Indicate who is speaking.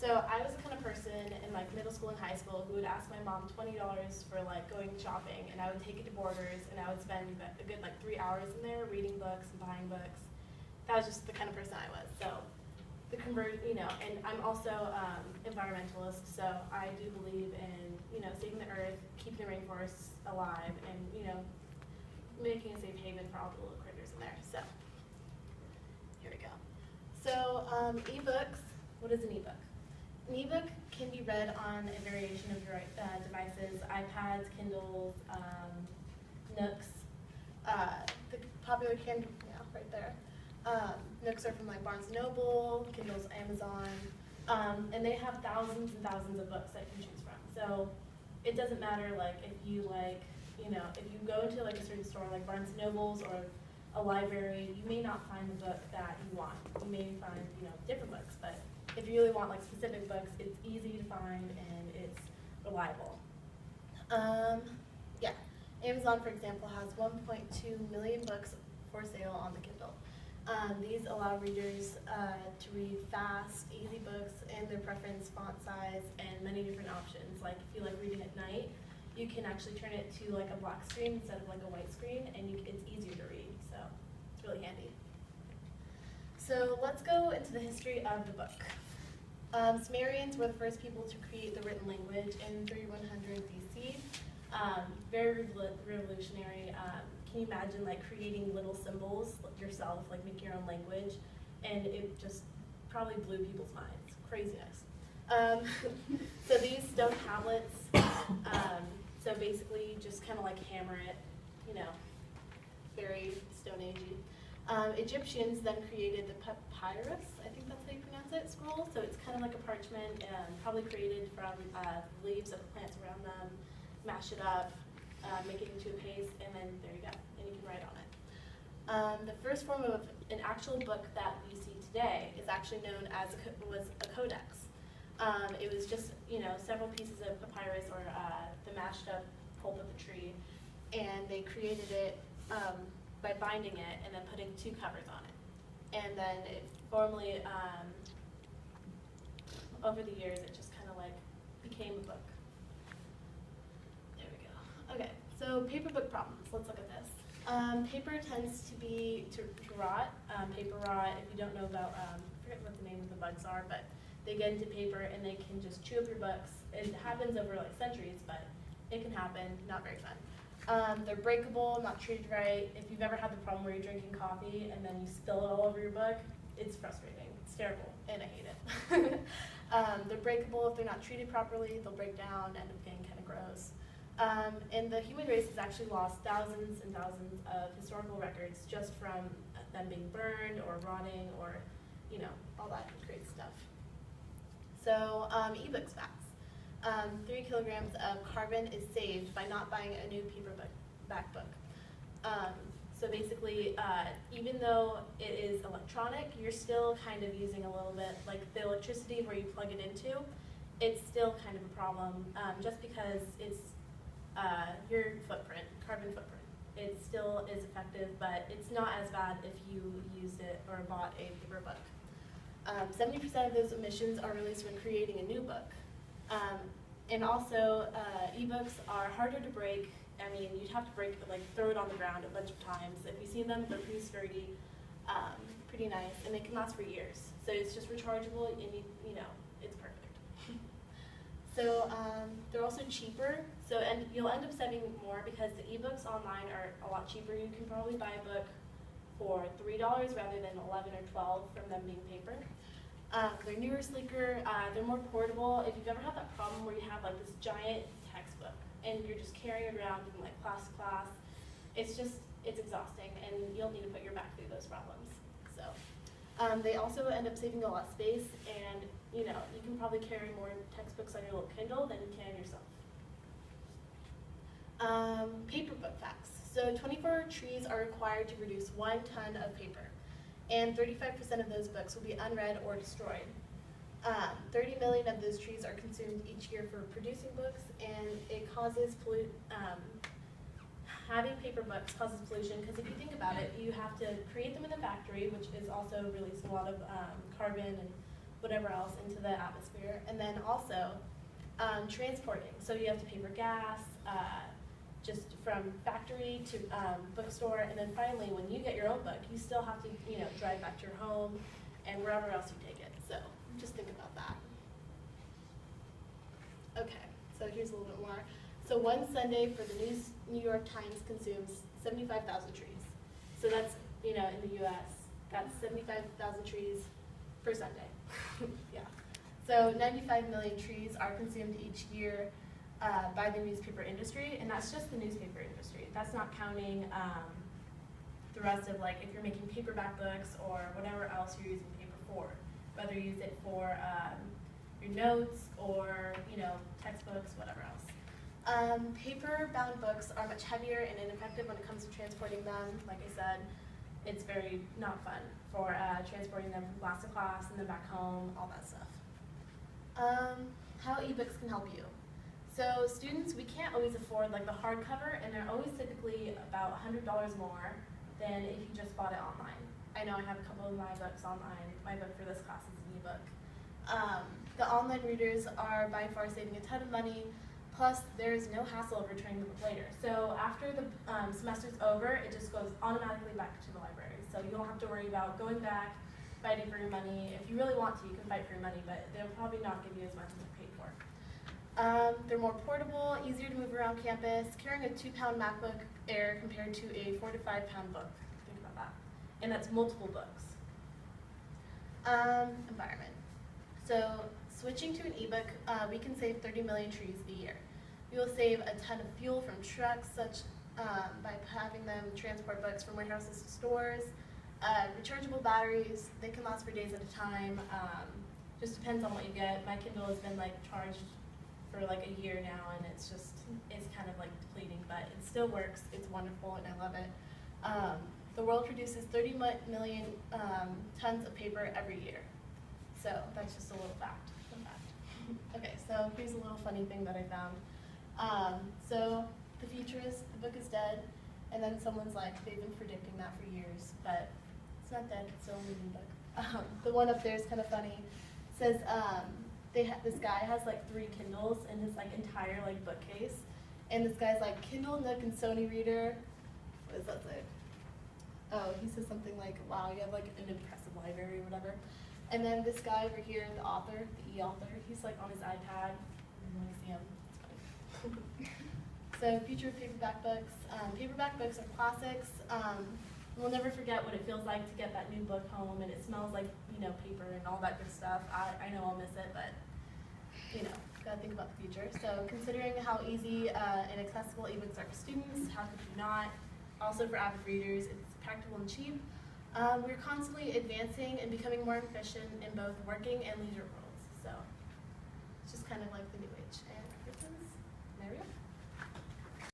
Speaker 1: So I was the kind of person in like middle school and high school who would ask my mom $20 for like going shopping, and I would take it to Borders, and I would spend a good like 3 hours in there reading books and buying books. That was just the kind of person I was. So the and I'm also environmentalist, so I do believe in saving the earth, keeping the rainforests alive, and making a safe haven for all the little critters in there. So here we go. So ebooks. What is an ebook? An ebook can be read on a variation of your devices: iPads, Kindles, Nooks. The popular right there. Nooks are from like Barnes & Noble, Kindle's Amazon, and they have thousands and thousands of books that you can choose from. So it doesn't matter like if you if you go into like a certain store like Barnes & Noble's or a library, you may not find the book that you want. You may find different books, but if you really want like specific books, it's easy to find and it's reliable. Yeah, Amazon, for example, has 1.2 million books for sale on the Kindle. These allow readers to read fast, easy books in their preference, font size, and many different options. Like if you like reading at night, you can actually turn it to like a black screen instead of like a white screen, and it's easier to read, so it's really handy. So let's go into the history of the book. Sumerians were the first people to create the written language in 3100 BC. Very revolutionary. Can you imagine like creating little symbols yourself, like make your own language, and it just probably blew people's minds. Craziness. So these stone tablets, so basically just kind of like hammer it, very Stone Agey. Egyptians then created the papyrus, I think that's how you pronounce it, scroll. So it's kind of like a parchment, probably created from leaves of the plants around them, mash it up, make it into a paste, and then there you go, and you can write on it. The first form of an actual book that we see today is actually known as a codex. It was just several pieces of papyrus or the mashed up pulp of a tree, and they created it by binding it and then putting 2 covers on it. And then it formally, over the years, it just kind of like became a book. There we go. Okay, so paper book problems. Let's look at this. Paper tends to rot. Paper rot, if you don't know about, I forget what the name of the bugs are, but they get into paper and they can just chew up your books. It happens over like centuries, but it can happen, not very fun. They're breakable, not treated right. If you've ever had the problem where you're drinking coffee and then you spill it all over your book, it's frustrating. It's terrible, and I hate it. They're breakable if they're not treated properly. They'll break down, end up getting kind of gross. And the human race has actually lost thousands and thousands of historical records just from them being burned or rotting or, all that great stuff. So, ebooks facts. 3 kilograms of carbon is saved by not buying a new paperback book. So basically, even though it is electronic, you're still kind of using a little bit, like the electricity where you plug it into, it's still kind of a problem, just because it's your footprint, carbon footprint. It still is effective, but it's not as bad if you used it or bought a paper book. 70% of those emissions are released when creating a new book. And also, ebooks are harder to break. I mean, you'd have to throw it on the ground a bunch of times. If you see them, they're pretty sturdy, pretty nice, and they can last for years. So it's just rechargeable, and it's perfect. So they're also cheaper. So you'll end up saving more because the ebooks online are a lot cheaper. You can probably buy a book for $3 rather than $11 or $12 from them being paper. They're newer, sleeker, they're more portable. If you've ever had that problem where you have like this giant textbook and you're just carrying it around from like class to class, it's exhausting, and you'll need to put your back through those problems. So they also end up saving a lot of space, and you can probably carry more textbooks on your little Kindle than you can yourself. Paper book facts. So 24 trees are required to produce 1 ton of paper, and 35% of those books will be unread or destroyed. 30 million of those trees are consumed each year for producing books, and it causes having paper books causes pollution, because if you think about it, you have to create them in a factory, which is also releasing a lot of carbon and whatever else into the atmosphere. And then also transporting. So you have to pay for gas, just from factory to bookstore, and then finally, when you get your own book, you still have to, drive back to your home and wherever else you take it. So just think about that. Okay, so here's a little bit more. So one Sunday for the New York Times consumes 75,000 trees. So that's, in the U.S., that's 75,000 trees per Sunday. Yeah. So 95 million trees are consumed each year by the newspaper industry, and that's just the newspaper industry. That's not counting the rest of, like, if you're making paperback books or whatever else you're using paper for, whether you use it for your notes or, textbooks, whatever else. Paper-bound books are much heavier and ineffective when it comes to transporting them. Like I said, it's very not fun for transporting them from class to class and then back home, all that stuff. How ebooks can help you. So students, we can't always afford like the hardcover, and they're always typically about $100 more than if you just bought it online. I know I have a couple of my books online. My book for this class is an ebook. The online readers are by far saving a ton of money, plus there's no hassle of returning the book later. So after the semester's over, it just goes automatically back to the library. So you don't have to worry about going back, fighting for your money. If you really want to, you can fight for your money, but they'll probably not give you as much as you paid for. They're more portable, easier to move around campus, carrying a 2-pound MacBook Air compared to a 4 to 5 pound book. Think about that. And that's multiple books. Environment. So switching to an ebook, we can save 30 million trees a year. We will save a ton of fuel from trucks, by having them transport books from warehouses to stores. Rechargeable batteries, they can last for days at a time. Just depends on what you get. My Kindle has been like charged for like a year now, and it's kind of like depleting, but it still works. It's wonderful, and I love it. The world produces 30 million tons of paper every year. So that's just a little fact, fun fact. Okay, so here's a little funny thing that I found. So the future is, the book is dead, and then someone's like, they've been predicting that for years, but it's not dead, it's still a living book. The one up there is kind of funny. It says, this guy has like 3 Kindles in his like entire like bookcase, and this guy's like, Kindle, Nook, and Sony Reader. What does that say? Oh, he says something like, wow, you have like an impressive library or whatever. And then this guy over here, the author, the e-author, he's like on his iPad. Let me see him. It's funny. So future of paperback books. Paperback books are classics. We'll never forget what it feels like to get that new book home, and it smells like, paper and all that good stuff. I know I'll miss it, but, gotta think about the future. So considering how easy and accessible ebooks are for students, how could you not? Also for avid readers, it's practical and cheap. We're constantly advancing and becoming more efficient in both working and leisure